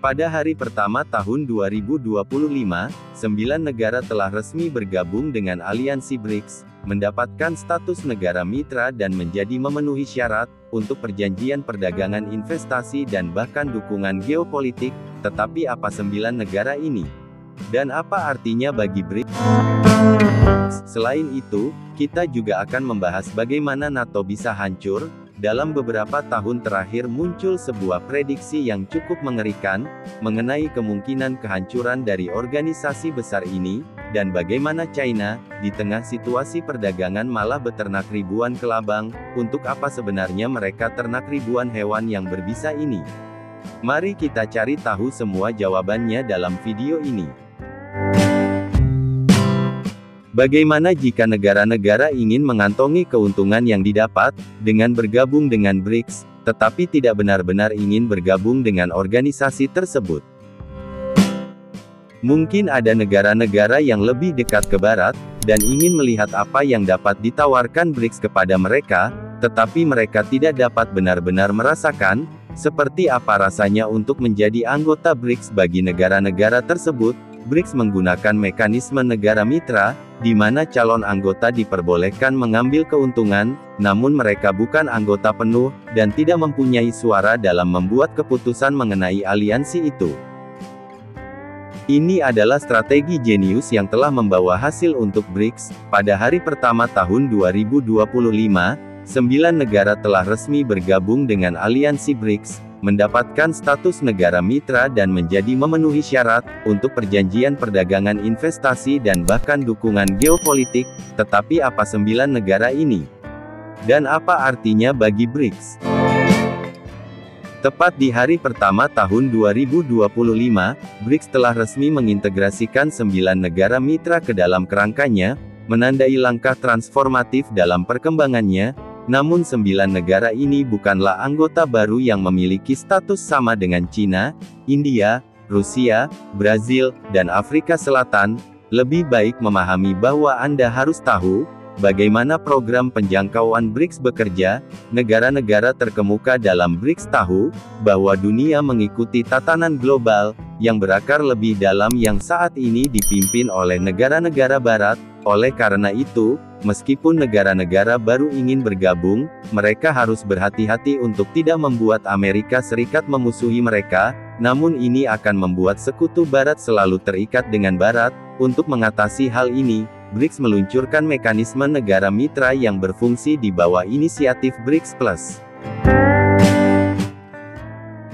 Pada hari pertama tahun 2025, 9 negara telah resmi bergabung dengan aliansi BRICS, mendapatkan status negara mitra dan menjadi memenuhi syarat untuk perjanjian perdagangan investasi dan bahkan dukungan geopolitik. Tetapi apa 9 negara ini? Dan apa artinya bagi BRICS? Selain itu, kita juga akan membahas bagaimana NATO bisa hancur. Dalam beberapa tahun terakhir muncul sebuah prediksi yang cukup mengerikan, mengenai kemungkinan kehancuran dari organisasi besar ini, dan bagaimana China, di tengah situasi perdagangan malah beternak ribuan kelabang. Untuk apa sebenarnya mereka ternak ribuan hewan yang berbisa ini? Mari kita cari tahu semua jawabannya dalam video ini. Bagaimana jika negara-negara ingin mengantongi keuntungan yang didapat dengan bergabung dengan BRICS, tetapi tidak benar-benar ingin bergabung dengan organisasi tersebut? Mungkin ada negara-negara yang lebih dekat ke Barat, dan ingin melihat apa yang dapat ditawarkan BRICS kepada mereka, tetapi mereka tidak dapat benar-benar merasakan, seperti apa rasanya untuk menjadi anggota BRICS bagi negara-negara tersebut. BRICS menggunakan mekanisme negara mitra, di mana calon anggota diperbolehkan mengambil keuntungan, namun mereka bukan anggota penuh, dan tidak mempunyai suara dalam membuat keputusan mengenai aliansi itu. Ini adalah strategi jenius yang telah membawa hasil untuk BRICS. Pada hari pertama tahun 2025, 9 negara telah resmi bergabung dengan aliansi BRICS, mendapatkan status negara mitra dan menjadi memenuhi syarat untuk perjanjian perdagangan investasi dan bahkan dukungan geopolitik. Tetapi apa 9 negara ini? Dan apa artinya bagi BRICS? Tepat di hari pertama tahun 2025, BRICS telah resmi mengintegrasikan 9 negara mitra ke dalam kerangkanya, menandai langkah transformatif dalam perkembangannya. Namun 9 negara ini bukanlah anggota baru yang memiliki status sama dengan Cina, India, Rusia, Brazil, dan Afrika Selatan. Lebih baik memahami bahwa Anda harus tahu bagaimana program penjangkauan BRICS bekerja. Negara-negara terkemuka dalam BRICS tahu bahwa dunia mengikuti tatanan global yang berakar lebih dalam yang saat ini dipimpin oleh negara-negara Barat. Oleh karena itu, meskipun negara-negara baru ingin bergabung, mereka harus berhati-hati untuk tidak membuat Amerika Serikat memusuhi mereka. Namun ini akan membuat sekutu Barat selalu terikat dengan Barat. Untuk mengatasi hal ini, BRICS meluncurkan mekanisme negara mitra yang berfungsi di bawah inisiatif BRICS Plus.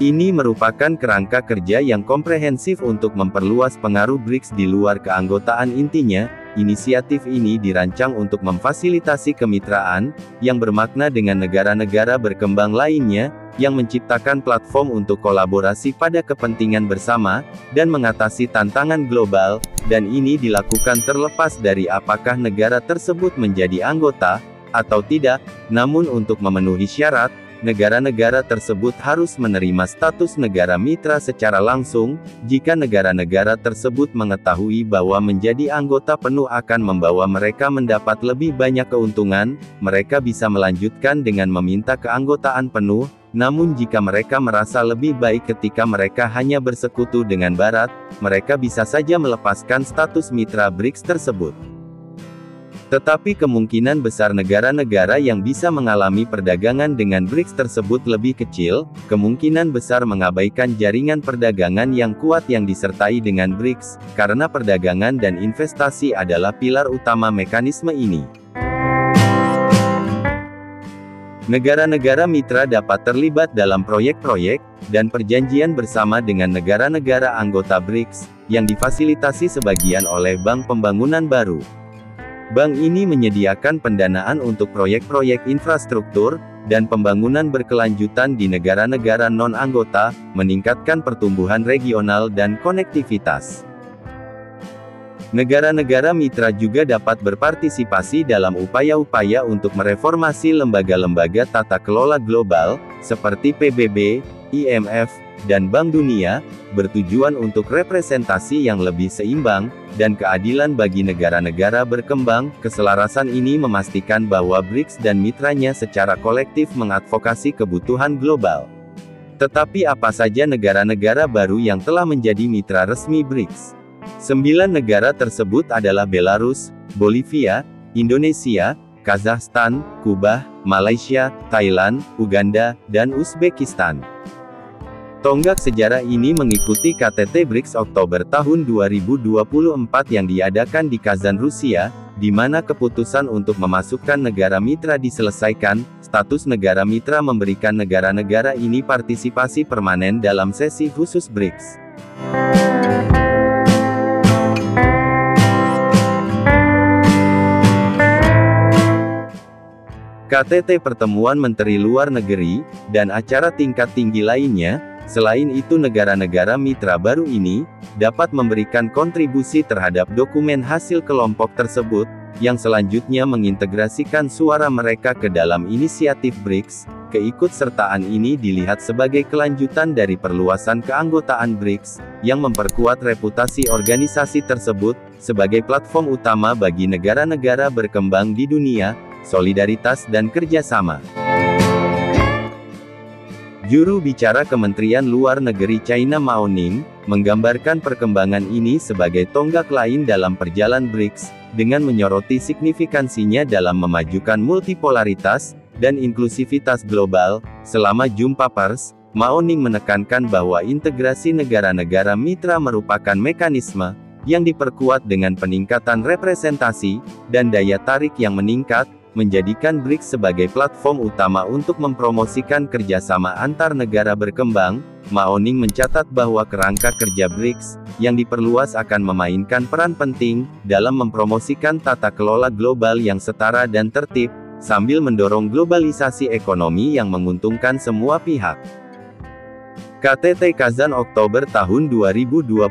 Ini merupakan kerangka kerja yang komprehensif untuk memperluas pengaruh BRICS di luar keanggotaan intinya. Inisiatif ini dirancang untuk memfasilitasi kemitraan yang bermakna dengan negara-negara berkembang lainnya, yang menciptakan platform untuk kolaborasi pada kepentingan bersama, dan mengatasi tantangan global, dan ini dilakukan terlepas dari apakah negara tersebut menjadi anggota, atau tidak. Namun untuk memenuhi syarat, negara-negara tersebut harus menerima status negara mitra secara langsung. Jika negara-negara tersebut mengetahui bahwa menjadi anggota penuh akan membawa mereka mendapat lebih banyak keuntungan, mereka bisa melanjutkan dengan meminta keanggotaan penuh. Namun jika mereka merasa lebih baik ketika mereka hanya bersekutu dengan Barat, mereka bisa saja melepaskan status mitra BRICS tersebut. Tetapi kemungkinan besar negara-negara yang bisa mengalami perdagangan dengan BRICS tersebut lebih kecil. Kemungkinan besar mengabaikan jaringan perdagangan yang kuat yang disertai dengan BRICS, karena perdagangan dan investasi adalah pilar utama mekanisme ini. Negara-negara mitra dapat terlibat dalam proyek-proyek dan perjanjian bersama dengan negara-negara anggota BRICS, yang difasilitasi sebagian oleh Bank Pembangunan Baru. Bank ini menyediakan pendanaan untuk proyek-proyek infrastruktur dan pembangunan berkelanjutan di negara-negara non-anggota, meningkatkan pertumbuhan regional dan konektivitas. Negara-negara mitra juga dapat berpartisipasi dalam upaya-upaya untuk mereformasi lembaga-lembaga tata kelola global, seperti PBB, IMF, dan Bank Dunia, bertujuan untuk representasi yang lebih seimbang dan keadilan bagi negara-negara berkembang. Keselarasan ini memastikan bahwa BRICS dan mitranya secara kolektif mengadvokasi kebutuhan global. Tetapi apa saja negara-negara baru yang telah menjadi mitra resmi BRICS? 9 negara tersebut adalah Belarus, Bolivia, Indonesia, Kazakhstan, Kuba, Malaysia, Thailand, Uganda, dan Uzbekistan. Tonggak sejarah ini mengikuti KTT BRICS Oktober tahun 2024 yang diadakan di Kazan, Rusia, di mana keputusan untuk memasukkan negara mitra diselesaikan. Status negara mitra memberikan negara-negara ini partisipasi permanen dalam sesi khusus BRICS. KTT Pertemuan Menteri Luar Negeri, dan acara tingkat tinggi lainnya. Selain itu negara-negara mitra baru ini, dapat memberikan kontribusi terhadap dokumen hasil kelompok tersebut, yang selanjutnya mengintegrasikan suara mereka ke dalam inisiatif BRICS. Keikutsertaan ini dilihat sebagai kelanjutan dari perluasan keanggotaan BRICS, yang memperkuat reputasi organisasi tersebut, sebagai platform utama bagi negara-negara berkembang di dunia, solidaritas dan kerjasama. Juru bicara Kementerian Luar Negeri China Mao Ning, menggambarkan perkembangan ini sebagai tonggak lain dalam perjalanan BRICS, dengan menyoroti signifikansinya dalam memajukan multipolaritas, dan inklusivitas global. Selama jumpa pers, Mao Ning menekankan bahwa integrasi negara-negara mitra merupakan mekanisme, yang diperkuat dengan peningkatan representasi, dan daya tarik yang meningkat, menjadikan BRICS sebagai platform utama untuk mempromosikan kerjasama antar negara berkembang. Mao Ning mencatat bahwa kerangka kerja BRICS, yang diperluas akan memainkan peran penting, dalam mempromosikan tata kelola global yang setara dan tertib, sambil mendorong globalisasi ekonomi yang menguntungkan semua pihak. KTT Kazan Oktober tahun 2024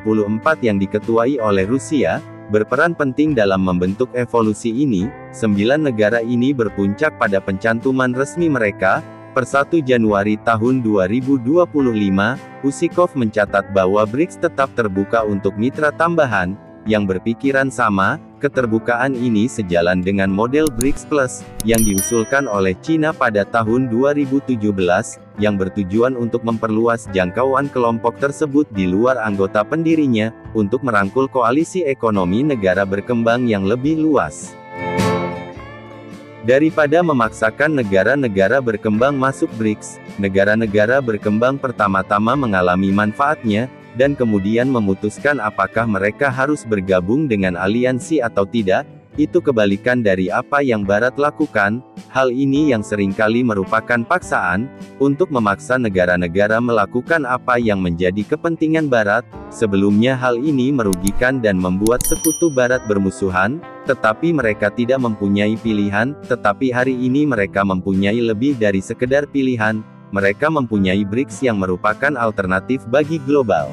yang diketuai oleh Rusia, berperan penting dalam membentuk evolusi ini. 9 negara ini berpuncak pada pencantuman resmi mereka, per 1 Januari tahun 2025, Usikov mencatat bahwa BRICS tetap terbuka untuk mitra tambahan, yang berpikiran sama. Keterbukaan ini sejalan dengan model BRICS Plus, yang diusulkan oleh China pada tahun 2017, yang bertujuan untuk memperluas jangkauan kelompok tersebut di luar anggota pendirinya, untuk merangkul koalisi ekonomi negara berkembang yang lebih luas. Daripada memaksakan negara-negara berkembang masuk BRICS, negara-negara berkembang pertama-tama mengalami manfaatnya, dan kemudian memutuskan apakah mereka harus bergabung dengan aliansi atau tidak. Itu kebalikan dari apa yang Barat lakukan. Hal ini yang seringkali merupakan paksaan, untuk memaksa negara-negara melakukan apa yang menjadi kepentingan Barat. Sebelumnya hal ini merugikan dan membuat sekutu Barat bermusuhan, tetapi mereka tidak mempunyai pilihan. Tetapi hari ini mereka mempunyai lebih dari sekedar pilihan. Mereka mempunyai BRICS yang merupakan alternatif bagi global.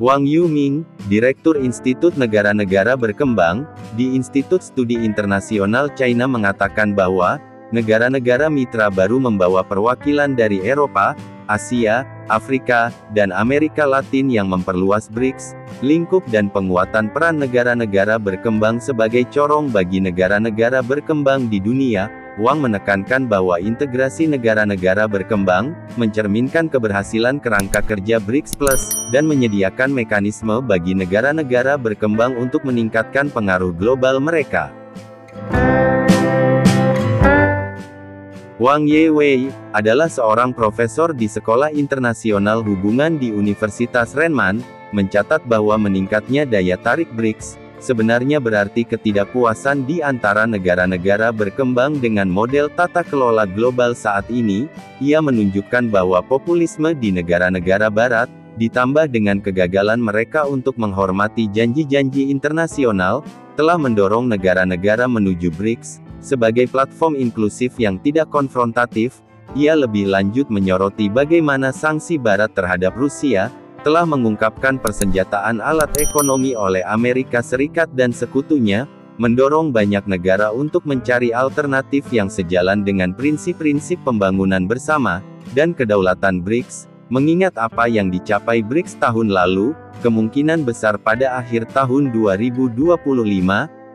Wang Yuming, Direktur Institut Negara-Negara Berkembang, di Institut Studi Internasional China mengatakan bahwa, negara-negara mitra baru membawa perwakilan dari Eropa, Asia, Afrika, dan Amerika Latin yang memperluas BRICS, lingkup dan penguatan peran negara-negara berkembang sebagai corong bagi negara-negara berkembang di dunia. Wang menekankan bahwa integrasi negara-negara berkembang, mencerminkan keberhasilan kerangka kerja BRICS Plus, dan menyediakan mekanisme bagi negara-negara berkembang untuk meningkatkan pengaruh global mereka. Wang Yewei, adalah seorang profesor di Sekolah Internasional Hubungan di Universitas Renmin, mencatat bahwa meningkatnya daya tarik BRICS, sebenarnya berarti ketidakpuasan di antara negara-negara berkembang dengan model tata kelola global saat ini. Ia menunjukkan bahwa populisme di negara-negara Barat, ditambah dengan kegagalan mereka untuk menghormati janji-janji internasional, telah mendorong negara-negara menuju BRICS, sebagai platform inklusif yang tidak konfrontatif. Ia lebih lanjut menyoroti bagaimana sanksi Barat terhadap Rusia, telah mengungkapkan persenjataan alat ekonomi oleh Amerika Serikat dan sekutunya, mendorong banyak negara untuk mencari alternatif yang sejalan dengan prinsip-prinsip pembangunan bersama, dan kedaulatan BRICS. Mengingat apa yang dicapai BRICS tahun lalu, kemungkinan besar pada akhir tahun 2025,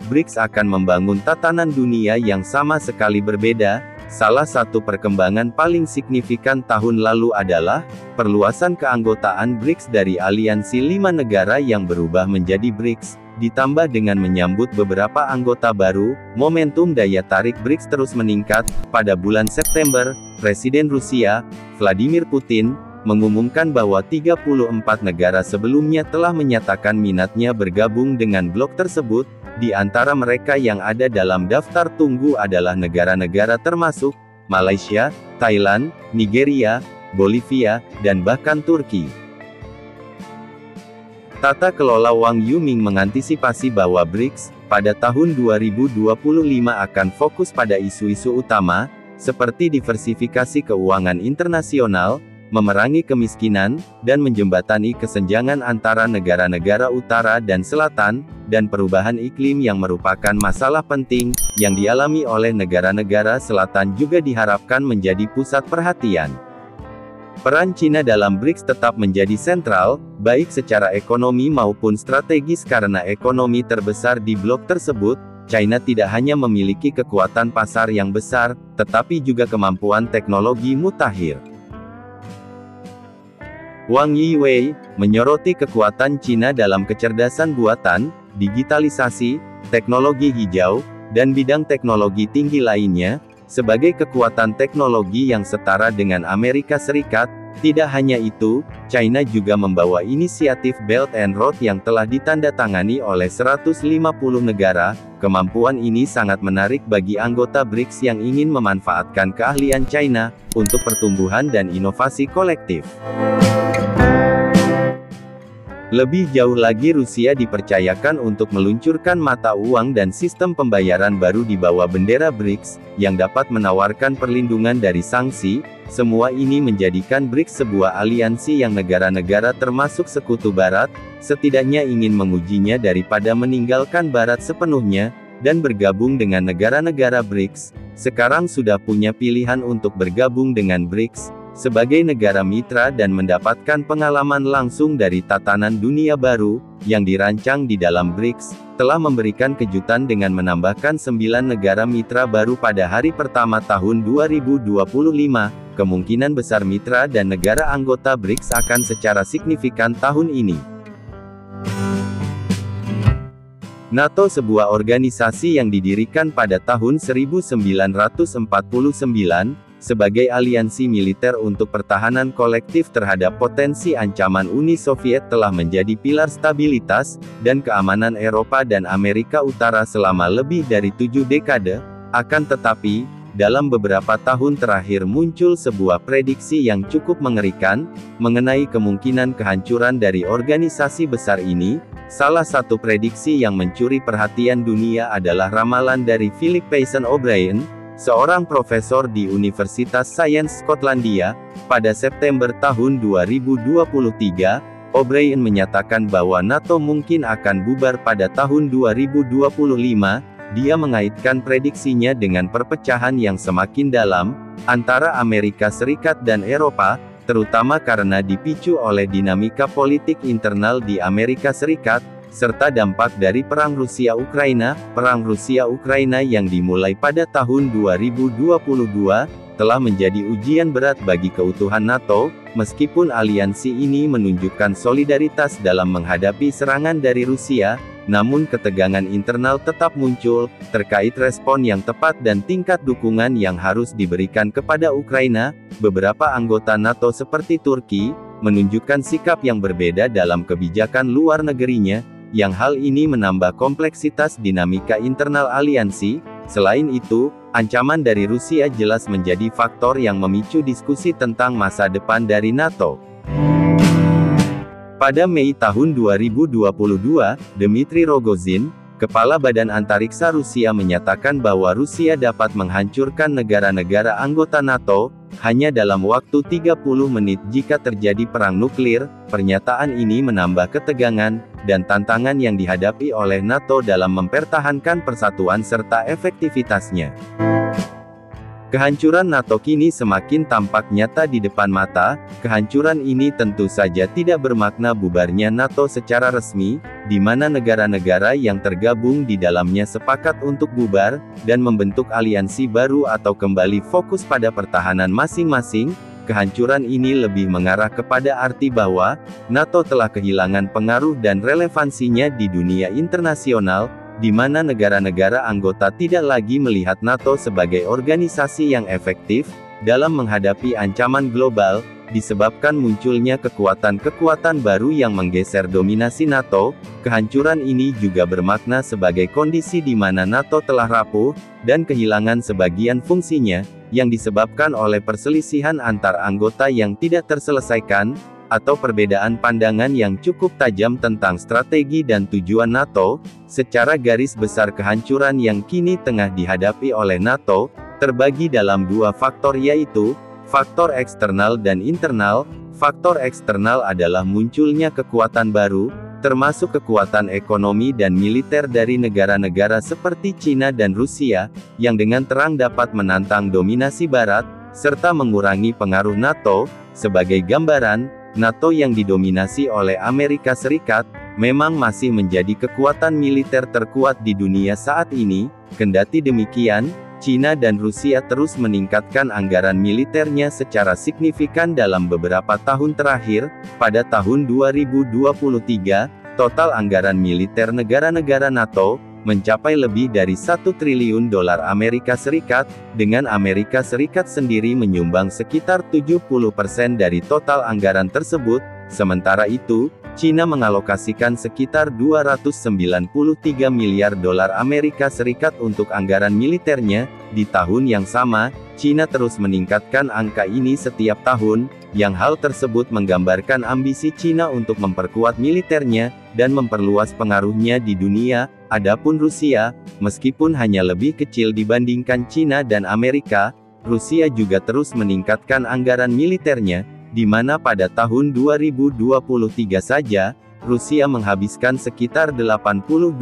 BRICS akan membangun tatanan dunia yang sama sekali berbeda. salah satu perkembangan paling signifikan tahun lalu adalah perluasan keanggotaan BRICS dari aliansi 5 negara yang berubah menjadi BRICS, ditambah dengan menyambut beberapa anggota baru. Momentum daya tarik BRICS terus meningkat. Pada bulan September, Presiden Rusia, Vladimir Putin, mengumumkan bahwa 34 negara sebelumnya telah menyatakan minatnya bergabung dengan blok tersebut. Di antara mereka yang ada dalam daftar tunggu adalah negara-negara termasuk Malaysia, Thailand, Nigeria, Bolivia, dan bahkan Turki. Tata kelola Wang Yuming mengantisipasi bahwa BRICS, pada tahun 2025 akan fokus pada isu-isu utama, seperti diversifikasi keuangan internasional, memerangi kemiskinan, dan menjembatani kesenjangan antara negara-negara utara dan selatan, dan perubahan iklim yang merupakan masalah penting, yang dialami oleh negara-negara selatan juga diharapkan menjadi pusat perhatian. Peran Cina dalam BRICS tetap menjadi sentral, baik secara ekonomi maupun strategis karena ekonomi terbesar di blok tersebut. China tidak hanya memiliki kekuatan pasar yang besar, tetapi juga kemampuan teknologi mutakhir. Wang Yiwei menyoroti kekuatan Cina dalam kecerdasan buatan, digitalisasi, teknologi hijau, dan bidang teknologi tinggi lainnya, sebagai kekuatan teknologi yang setara dengan Amerika Serikat. Tidak hanya itu, China juga membawa inisiatif Belt and Road yang telah ditandatangani oleh 150 negara. Kemampuan ini sangat menarik bagi anggota BRICS yang ingin memanfaatkan keahlian China untuk pertumbuhan dan inovasi kolektif. Lebih jauh lagi, Rusia dipercayakan untuk meluncurkan mata uang dan sistem pembayaran baru di bawah bendera BRICS, yang dapat menawarkan perlindungan dari sanksi. Semua ini menjadikan BRICS sebuah aliansi yang negara-negara termasuk Sekutu Barat, setidaknya ingin mengujinya daripada meninggalkan Barat sepenuhnya, dan bergabung dengan negara-negara BRICS. Sekarang sudah punya pilihan untuk bergabung dengan BRICS, sebagai negara mitra dan mendapatkan pengalaman langsung dari tatanan dunia baru, yang dirancang di dalam BRICS, telah memberikan kejutan dengan menambahkan 9 negara mitra baru pada hari pertama tahun 2025, kemungkinan besar mitra dan negara anggota BRICS akan secara signifikan tahun ini. NATO, sebuah organisasi yang didirikan pada tahun 1949, sebagai aliansi militer untuk pertahanan kolektif terhadap potensi ancaman Uni Soviet, telah menjadi pilar stabilitas dan keamanan Eropa dan Amerika Utara selama lebih dari 7 dekade. Akan tetapi, dalam beberapa tahun terakhir muncul sebuah prediksi yang cukup mengerikan mengenai kemungkinan kehancuran dari organisasi besar ini. Salah satu prediksi yang mencuri perhatian dunia adalah ramalan dari Philip Payson O'Brien, seorang profesor di Universitas Sains Skotlandia. Pada September tahun 2023, O'Brien menyatakan bahwa NATO mungkin akan bubar pada tahun 2025. Dia mengaitkan prediksinya dengan perpecahan yang semakin dalam antara Amerika Serikat dan Eropa, terutama karena dipicu oleh dinamika politik internal di Amerika Serikat, serta dampak dari Perang Rusia-Ukraina. Perang Rusia-Ukraina yang dimulai pada tahun 2022, telah menjadi ujian berat bagi keutuhan NATO, meskipun aliansi ini menunjukkan solidaritas dalam menghadapi serangan dari Rusia, namun ketegangan internal tetap muncul, terkait respon yang tepat dan tingkat dukungan yang harus diberikan kepada Ukraina. Beberapa anggota NATO seperti Turki, menunjukkan sikap yang berbeda dalam kebijakan luar negerinya, yang hal ini menambah kompleksitas dinamika internal aliansi. Selain itu, ancaman dari Rusia jelas menjadi faktor yang memicu diskusi tentang masa depan dari NATO. Pada Mei tahun 2022, Dmitry Rogozin, Kepala Badan Antariksa Rusia, menyatakan bahwa Rusia dapat menghancurkan negara-negara anggota NATO hanya dalam waktu 30 menit jika terjadi perang nuklir. Pernyataan ini menambah ketegangan dan tantangan yang dihadapi oleh NATO dalam mempertahankan persatuan serta efektivitasnya. Kehancuran NATO kini semakin tampak nyata di depan mata. Kehancuran ini tentu saja tidak bermakna bubarnya NATO secara resmi, di mana negara-negara yang tergabung di dalamnya sepakat untuk bubar, dan membentuk aliansi baru atau kembali fokus pada pertahanan masing-masing. Kehancuran ini lebih mengarah kepada arti bahwa, NATO telah kehilangan pengaruh dan relevansinya di dunia internasional, di mana negara-negara anggota tidak lagi melihat NATO sebagai organisasi yang efektif dalam menghadapi ancaman global, disebabkan munculnya kekuatan-kekuatan baru yang menggeser dominasi NATO. Kehancuran ini juga bermakna sebagai kondisi di mana NATO telah rapuh, dan kehilangan sebagian fungsinya, yang disebabkan oleh perselisihan antar anggota yang tidak terselesaikan, atau perbedaan pandangan yang cukup tajam tentang strategi dan tujuan NATO. Secara garis besar kehancuran yang kini tengah dihadapi oleh NATO, terbagi dalam dua faktor, yaitu, faktor eksternal dan internal. Faktor eksternal adalah munculnya kekuatan baru, termasuk kekuatan ekonomi dan militer dari negara-negara seperti Cina dan Rusia, yang dengan terang dapat menantang dominasi Barat, serta mengurangi pengaruh NATO. Sebagai gambaran, NATO yang didominasi oleh Amerika Serikat, memang masih menjadi kekuatan militer terkuat di dunia saat ini. Kendati demikian, Cina dan Rusia terus meningkatkan anggaran militernya secara signifikan dalam beberapa tahun terakhir. Pada tahun 2023, total anggaran militer negara-negara NATO mencapai lebih dari 1 triliun dolar Amerika Serikat, dengan Amerika Serikat sendiri menyumbang sekitar 70% dari total anggaran tersebut. Sementara itu, Cina mengalokasikan sekitar 293 miliar dolar Amerika Serikat untuk anggaran militernya. Di tahun yang sama, Cina terus meningkatkan angka ini setiap tahun, yang hal tersebut menggambarkan ambisi Cina untuk memperkuat militernya, dan memperluas pengaruhnya di dunia. Adapun Rusia, meskipun hanya lebih kecil dibandingkan Cina dan Amerika, Rusia juga terus meningkatkan anggaran militernya, di mana pada tahun 2023 saja, Rusia menghabiskan sekitar 82,6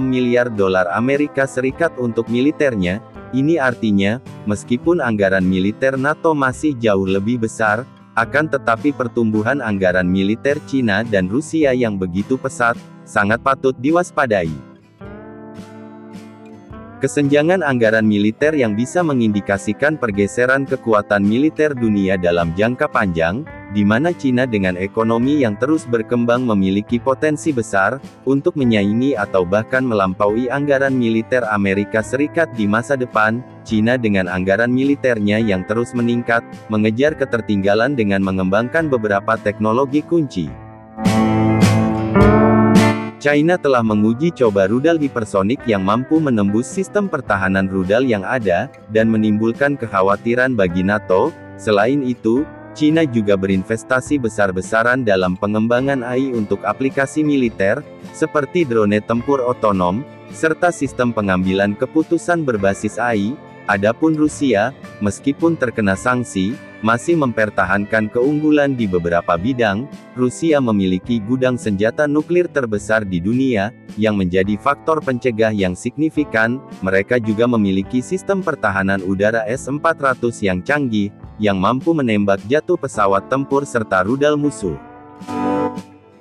miliar dolar Amerika Serikat untuk militernya. Ini artinya, meskipun anggaran militer NATO masih jauh lebih besar, akan tetapi pertumbuhan anggaran militer Cina dan Rusia yang begitu pesat, sangat patut diwaspadai. Kesenjangan anggaran militer yang bisa mengindikasikan pergeseran kekuatan militer dunia dalam jangka panjang, di mana Cina dengan ekonomi yang terus berkembang memiliki potensi besar untuk menyaingi atau bahkan melampaui anggaran militer Amerika Serikat di masa depan. Cina dengan anggaran militernya yang terus meningkat, mengejar ketertinggalan dengan mengembangkan beberapa teknologi kunci. China telah menguji coba rudal hipersonik yang mampu menembus sistem pertahanan rudal yang ada, dan menimbulkan kekhawatiran bagi NATO. Selain itu, Cina juga berinvestasi besar-besaran dalam pengembangan AI untuk aplikasi militer, seperti drone tempur otonom, serta sistem pengambilan keputusan berbasis AI. Adapun Rusia, meskipun terkena sanksi, masih mempertahankan keunggulan di beberapa bidang. Rusia memiliki gudang senjata nuklir terbesar di dunia, yang menjadi faktor pencegah yang signifikan. Mereka juga memiliki sistem pertahanan udara S-400 yang canggih, yang mampu menembak jatuh pesawat tempur serta rudal musuh.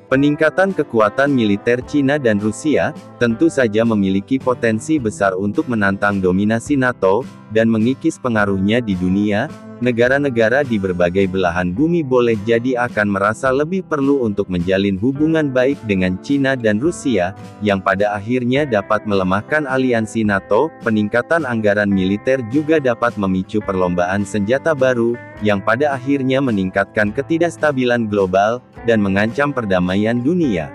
Peningkatan kekuatan militer Cina dan Rusia, tentu saja memiliki potensi besar untuk menantang dominasi NATO, dan mengikis pengaruhnya di dunia. Negara-negara di berbagai belahan bumi boleh jadi akan merasa lebih perlu untuk menjalin hubungan baik dengan Cina dan Rusia, yang pada akhirnya dapat melemahkan aliansi NATO. Peningkatan anggaran militer juga dapat memicu perlombaan senjata baru, yang pada akhirnya meningkatkan ketidakstabilan global, dan mengancam perdamaian dunia.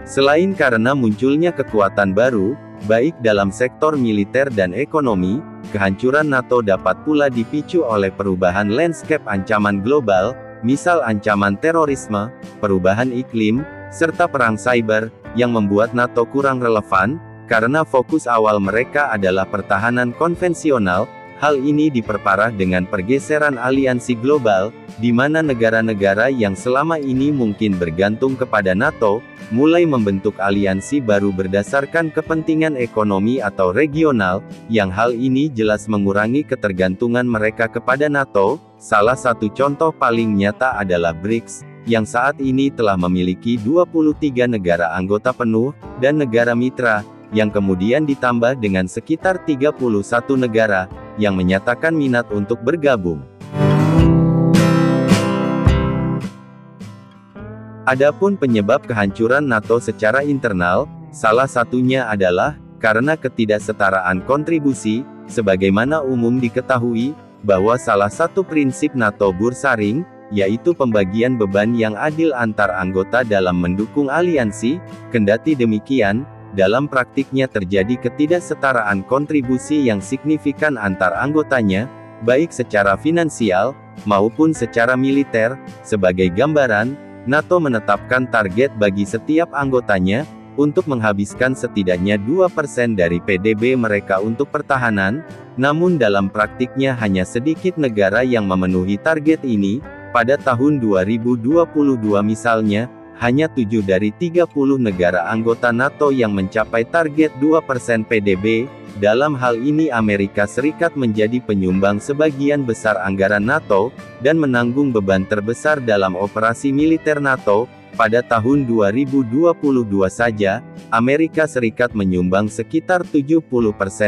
Selain karena munculnya kekuatan baru, baik dalam sektor militer dan ekonomi, kehancuran NATO dapat pula dipicu oleh perubahan landscape ancaman global, misal ancaman terorisme, perubahan iklim, serta perang cyber, yang membuat NATO kurang relevan, karena fokus awal mereka adalah pertahanan konvensional. Hal ini diperparah dengan pergeseran aliansi global, di mana negara-negara yang selama ini mungkin bergantung kepada NATO, mulai membentuk aliansi baru berdasarkan kepentingan ekonomi atau regional, yang hal ini jelas mengurangi ketergantungan mereka kepada NATO. Salah satu contoh paling nyata adalah BRICS, yang saat ini telah memiliki 23 negara anggota penuh, dan negara mitra, yang kemudian ditambah dengan sekitar 31 negara, yang menyatakan minat untuk bergabung. Adapun penyebab kehancuran NATO secara internal, salah satunya adalah, karena ketidaksetaraan kontribusi, sebagaimana umum diketahui, bahwa salah satu prinsip NATO Bursaring, yaitu pembagian beban yang adil antar anggota dalam mendukung aliansi, kendati demikian, dalam praktiknya terjadi ketidaksetaraan kontribusi yang signifikan antar anggotanya, baik secara finansial, maupun secara militer. Sebagai gambaran, NATO menetapkan target bagi setiap anggotanya, untuk menghabiskan setidaknya 2% dari PDB mereka untuk pertahanan, namun dalam praktiknya hanya sedikit negara yang memenuhi target ini. Pada tahun 2022 misalnya, hanya 7 dari 30 negara anggota NATO yang mencapai target 2% PDB. Dalam hal ini Amerika Serikat menjadi penyumbang sebagian besar anggaran NATO, dan menanggung beban terbesar dalam operasi militer NATO. Pada tahun 2022 saja, Amerika Serikat menyumbang sekitar 70%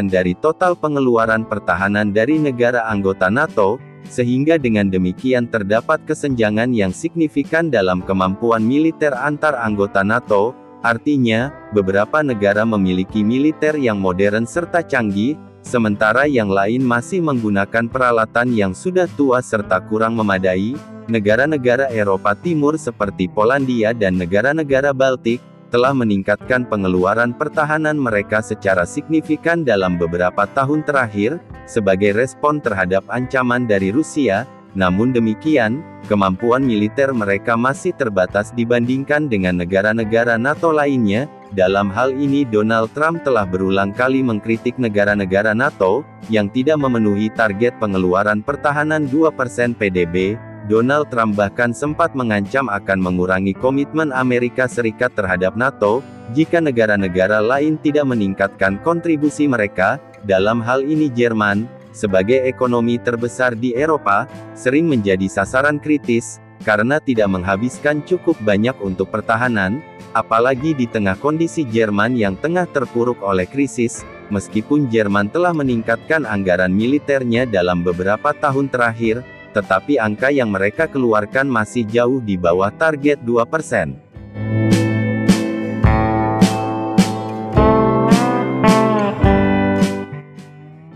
dari total pengeluaran pertahanan dari negara anggota NATO, sehingga dengan demikian terdapat kesenjangan yang signifikan dalam kemampuan militer antar anggota NATO. Artinya, beberapa negara memiliki militer yang modern serta canggih, sementara yang lain masih menggunakan peralatan yang sudah tua serta kurang memadai. Negara-negara Eropa Timur seperti Polandia dan negara-negara Baltik, telah meningkatkan pengeluaran pertahanan mereka secara signifikan dalam beberapa tahun terakhir, sebagai respon terhadap ancaman dari Rusia. Namun demikian, kemampuan militer mereka masih terbatas dibandingkan dengan negara-negara NATO lainnya. Dalam hal ini Donald Trump telah berulang kali mengkritik negara-negara NATO, yang tidak memenuhi target pengeluaran pertahanan 2% PDB. Donald Trump bahkan sempat mengancam akan mengurangi komitmen Amerika Serikat terhadap NATO, jika negara-negara lain tidak meningkatkan kontribusi mereka. Dalam hal ini Jerman, sebagai ekonomi terbesar di Eropa, sering menjadi sasaran kritis, karena tidak menghabiskan cukup banyak untuk pertahanan, apalagi di tengah kondisi Jerman yang tengah terpuruk oleh krisis. Meskipun Jerman telah meningkatkan anggaran militernya dalam beberapa tahun terakhir, tetapi angka yang mereka keluarkan masih jauh di bawah target 2%.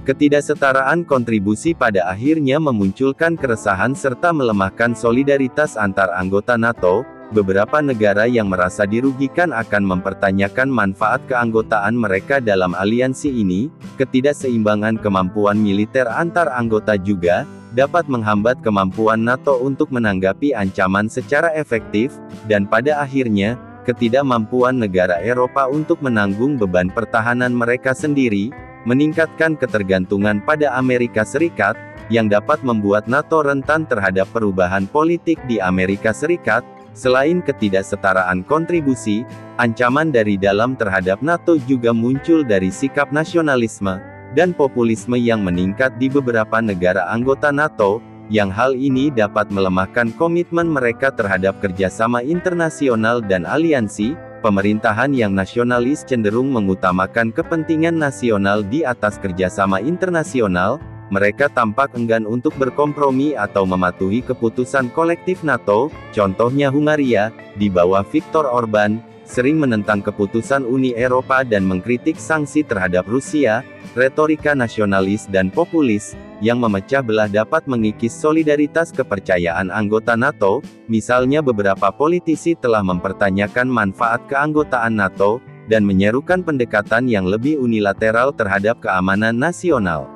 Ketidaksetaraan kontribusi pada akhirnya memunculkan keresahan serta melemahkan solidaritas antar anggota NATO. Beberapa negara yang merasa dirugikan akan mempertanyakan manfaat keanggotaan mereka dalam aliansi ini. Ketidakseimbangan kemampuan militer antar anggota juga dapat menghambat kemampuan NATO untuk menanggapi ancaman secara efektif, dan pada akhirnya, ketidakmampuan negara Eropa untuk menanggung beban pertahanan mereka sendiri, meningkatkan ketergantungan pada Amerika Serikat, yang dapat membuat NATO rentan terhadap perubahan politik di Amerika Serikat. Selain ketidaksetaraan kontribusi, ancaman dari dalam terhadap NATO juga muncul dari sikap nasionalisme dan populisme yang meningkat di beberapa negara anggota NATO, yang hal ini dapat melemahkan komitmen mereka terhadap kerjasama internasional dan aliansi. Pemerintahan yang nasionalis cenderung mengutamakan kepentingan nasional di atas kerjasama internasional. Mereka tampak enggan untuk berkompromi atau mematuhi keputusan kolektif NATO. Contohnya Hungaria, di bawah Viktor Orban, sering menentang keputusan Uni Eropa dan mengkritik sanksi terhadap Rusia. Retorika nasionalis dan populis, yang memecah belah dapat mengikis solidaritas kepercayaan anggota NATO. Misalnya beberapa politisi telah mempertanyakan manfaat keanggotaan NATO, dan menyerukan pendekatan yang lebih unilateral terhadap keamanan nasional.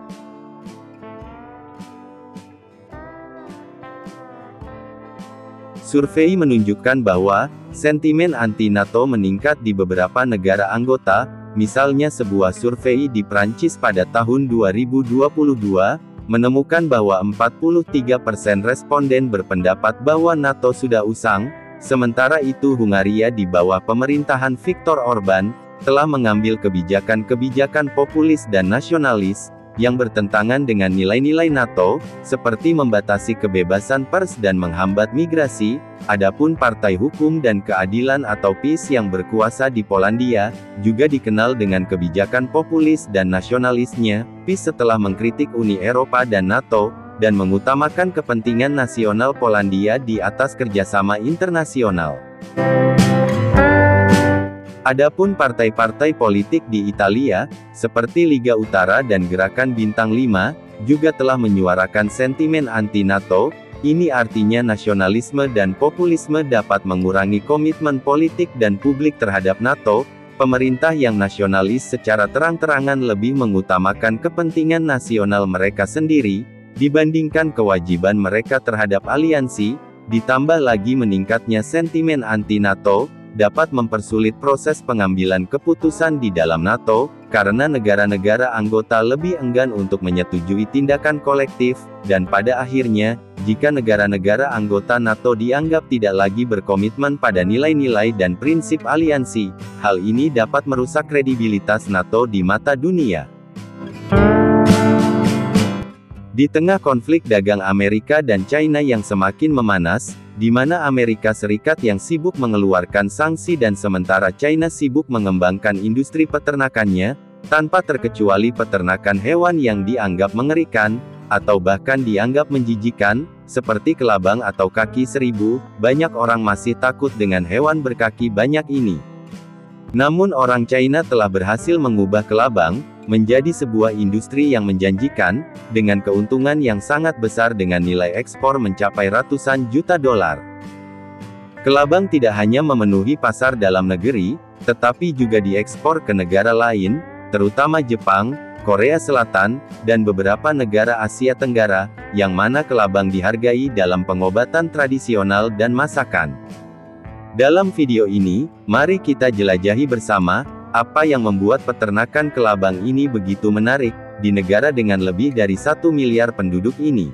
Survei menunjukkan bahwa sentimen anti-NATO meningkat di beberapa negara anggota. misalnya sebuah survei di Prancis pada tahun 2022, menemukan bahwa 43% responden berpendapat bahwa NATO sudah usang, sementara itu Hungaria di bawah pemerintahan Viktor Orban, telah mengambil kebijakan-kebijakan populis dan nasionalis, yang bertentangan dengan nilai-nilai NATO, seperti membatasi kebebasan pers dan menghambat migrasi. Adapun Partai Hukum dan Keadilan atau PiS yang berkuasa di Polandia, juga dikenal dengan kebijakan populis dan nasionalisnya. PiS setelah mengkritik Uni Eropa dan NATO, dan mengutamakan kepentingan nasional Polandia di atas kerjasama internasional. Adapun partai-partai politik di Italia, seperti Liga Utara dan Gerakan Bintang 5, juga telah menyuarakan sentimen anti-NATO. Ini artinya nasionalisme dan populisme dapat mengurangi komitmen politik dan publik terhadap NATO. Pemerintah yang nasionalis secara terang-terangan lebih mengutamakan kepentingan nasional mereka sendiri, dibandingkan kewajiban mereka terhadap aliansi. Ditambah lagi meningkatnya sentimen anti-NATO, dapat mempersulit proses pengambilan keputusan di dalam NATO, karena negara-negara anggota lebih enggan untuk menyetujui tindakan kolektif, dan pada akhirnya, jika negara-negara anggota NATO dianggap tidak lagi berkomitmen pada nilai-nilai dan prinsip aliansi, hal ini dapat merusak kredibilitas NATO di mata dunia. Di tengah konflik dagang Amerika dan China yang semakin memanas, di mana Amerika Serikat yang sibuk mengeluarkan sanksi dan sementara China sibuk mengembangkan industri peternakannya, tanpa terkecuali peternakan hewan yang dianggap mengerikan, atau bahkan dianggap menjijikan, seperti kelabang atau kaki seribu, banyak orang masih takut dengan hewan berkaki banyak ini. Namun orang China telah berhasil mengubah kelabang menjadi sebuah industri yang menjanjikan, dengan keuntungan yang sangat besar dengan nilai ekspor mencapai ratusan juta dolar. Kelabang tidak hanya memenuhi pasar dalam negeri, tetapi juga diekspor ke negara lain, terutama Jepang, Korea Selatan, dan beberapa negara Asia Tenggara, yang mana kelabang dihargai dalam pengobatan tradisional dan masakan. Dalam video ini, mari kita jelajahi bersama, apa yang membuat peternakan kelabang ini begitu menarik, di negara dengan lebih dari 1 miliar penduduk ini.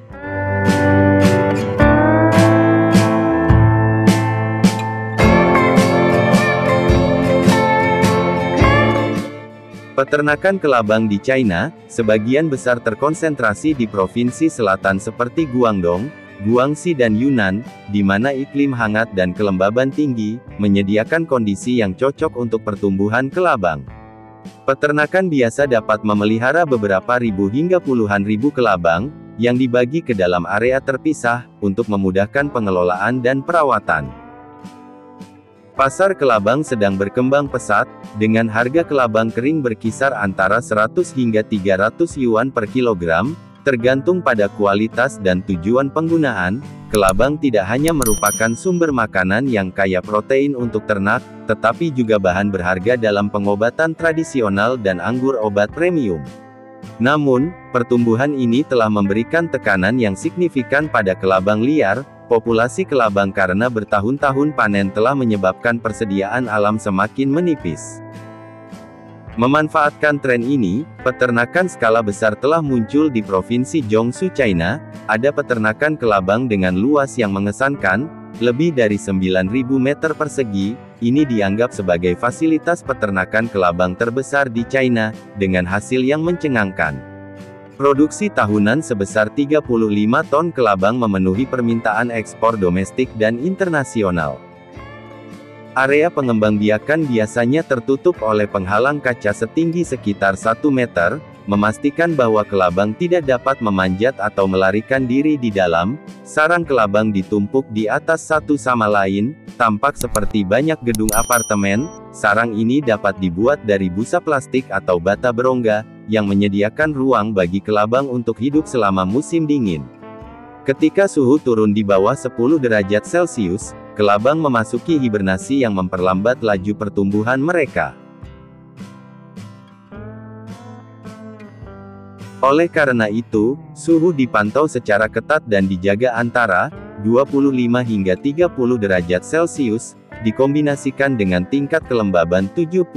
Peternakan kelabang di China, sebagian besar terkonsentrasi di provinsi selatan seperti Guangdong, Guangxi dan Yunnan, di mana iklim hangat dan kelembaban tinggi, menyediakan kondisi yang cocok untuk pertumbuhan kelabang. Peternakan biasa dapat memelihara beberapa ribu hingga puluhan ribu kelabang, yang dibagi ke dalam area terpisah, untuk memudahkan pengelolaan dan perawatan. Pasar kelabang sedang berkembang pesat, dengan harga kelabang kering berkisar antara 100 hingga 300 yuan per kilogram, tergantung pada kualitas dan tujuan penggunaan. Kelabang tidak hanya merupakan sumber makanan yang kaya protein untuk ternak, tetapi juga bahan berharga dalam pengobatan tradisional dan anggur obat premium. Namun, pertumbuhan ini telah memberikan tekanan yang signifikan pada kelabang liar. Populasi kelabang karena bertahun-tahun panen telah menyebabkan persediaan alam semakin menipis. Memanfaatkan tren ini, peternakan skala besar telah muncul di Provinsi Jiangsu, China. Ada peternakan kelabang dengan luas yang mengesankan, lebih dari 9.000 meter persegi. Ini dianggap sebagai fasilitas peternakan kelabang terbesar di China, dengan hasil yang mencengangkan. Produksi tahunan sebesar 35 ton kelabang memenuhi permintaan ekspor domestik dan internasional. Area pengembangbiakan biasanya tertutup oleh penghalang kaca setinggi sekitar 1 meter, memastikan bahwa kelabang tidak dapat memanjat atau melarikan diri di dalam. Sarang kelabang ditumpuk di atas satu sama lain, tampak seperti banyak gedung apartemen. Sarang ini dapat dibuat dari busa plastik atau bata berongga, yang menyediakan ruang bagi kelabang untuk hidup selama musim dingin. Ketika suhu turun di bawah 10 derajat Celcius, kelabang memasuki hibernasi yang memperlambat laju pertumbuhan mereka. Oleh karena itu, suhu dipantau secara ketat dan dijaga antara 25 hingga 30 derajat Celcius. dikombinasikan dengan tingkat kelembaban 75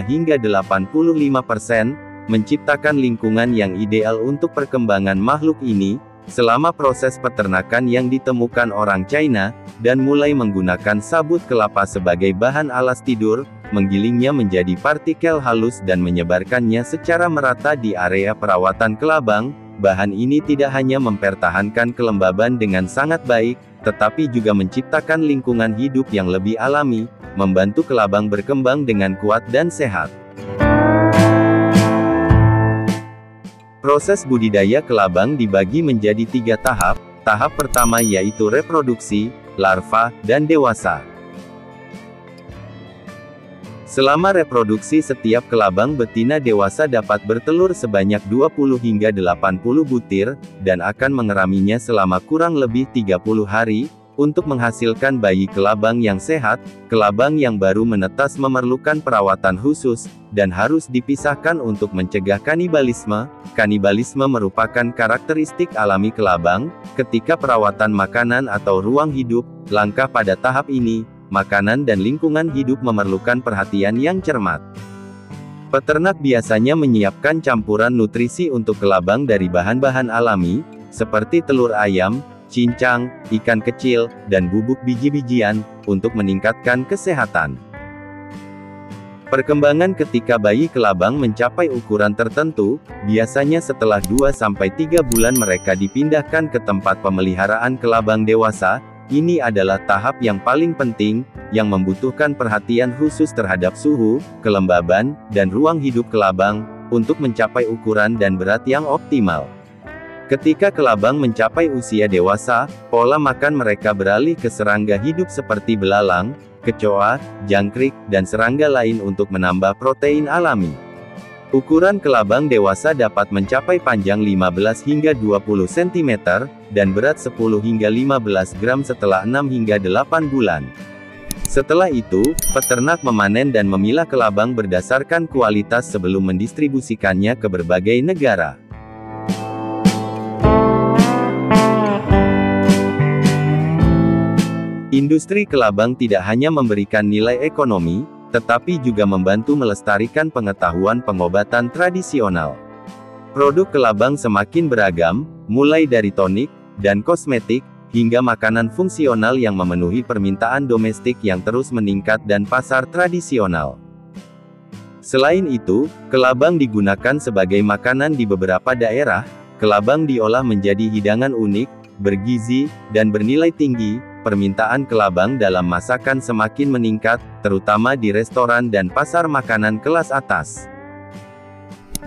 hingga 85%, menciptakan lingkungan yang ideal untuk perkembangan makhluk ini. Selama proses peternakan yang ditemukan orang China, dan mulai menggunakan sabut kelapa sebagai bahan alas tidur, menggilingnya menjadi partikel halus dan menyebarkannya secara merata di area perawatan kelabang. Bahan ini tidak hanya mempertahankan kelembaban dengan sangat baik, tetapi juga menciptakan lingkungan hidup yang lebih alami, membantu kelabang berkembang dengan kuat dan sehat. Proses budidaya kelabang dibagi menjadi 3 tahap. Tahap pertama yaitu reproduksi, larva, dan dewasa. Selama reproduksi, setiap kelabang betina dewasa dapat bertelur sebanyak 20 hingga 80 butir, dan akan mengeraminya selama kurang lebih 30 hari. Untuk menghasilkan bayi kelabang yang sehat, kelabang yang baru menetas memerlukan perawatan khusus, dan harus dipisahkan untuk mencegah kanibalisme. Kanibalisme merupakan karakteristik alami kelabang. Ketika perawatan makanan atau ruang hidup, langka pada tahap ini, makanan dan lingkungan hidup memerlukan perhatian yang cermat. Peternak biasanya menyiapkan campuran nutrisi untuk kelabang dari bahan-bahan alami, seperti telur ayam, cincang, ikan kecil, dan bubuk biji-bijian, untuk meningkatkan kesehatan. Perkembangan ketika bayi kelabang mencapai ukuran tertentu, biasanya setelah 2-3 bulan mereka dipindahkan ke tempat pemeliharaan kelabang dewasa. Ini adalah tahap yang paling penting, yang membutuhkan perhatian khusus terhadap suhu, kelembaban, dan ruang hidup kelabang, untuk mencapai ukuran dan berat yang optimal. Ketika kelabang mencapai usia dewasa, pola makan mereka beralih ke serangga hidup seperti belalang, kecoa, jangkrik, dan serangga lain untuk menambah protein alami. Ukuran kelabang dewasa dapat mencapai panjang 15 hingga 20 cm, dan berat 10 hingga 15 gram setelah 6 hingga 8 bulan. Setelah itu, peternak memanen dan memilah kelabang berdasarkan kualitas sebelum mendistribusikannya ke berbagai negara. Industri kelabang tidak hanya memberikan nilai ekonomi, tetapi juga membantu melestarikan pengetahuan pengobatan tradisional. Produk kelabang semakin beragam, mulai dari tonik, dan kosmetik, hingga makanan fungsional yang memenuhi permintaan domestik yang terus meningkat dan pasar tradisional. Selain itu, kelabang digunakan sebagai makanan di beberapa daerah. Kelabang diolah menjadi hidangan unik, bergizi, dan bernilai tinggi. Permintaan kelabang dalam masakan semakin meningkat, terutama di restoran dan pasar makanan kelas atas.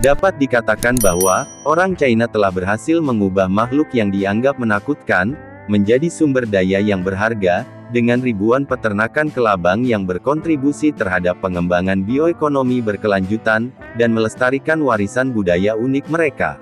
Dapat dikatakan bahwa, orang China telah berhasil mengubah makhluk yang dianggap menakutkan, menjadi sumber daya yang berharga, dengan ribuan peternakan kelabang yang berkontribusi terhadap pengembangan bioekonomi berkelanjutan, dan melestarikan warisan budaya unik mereka.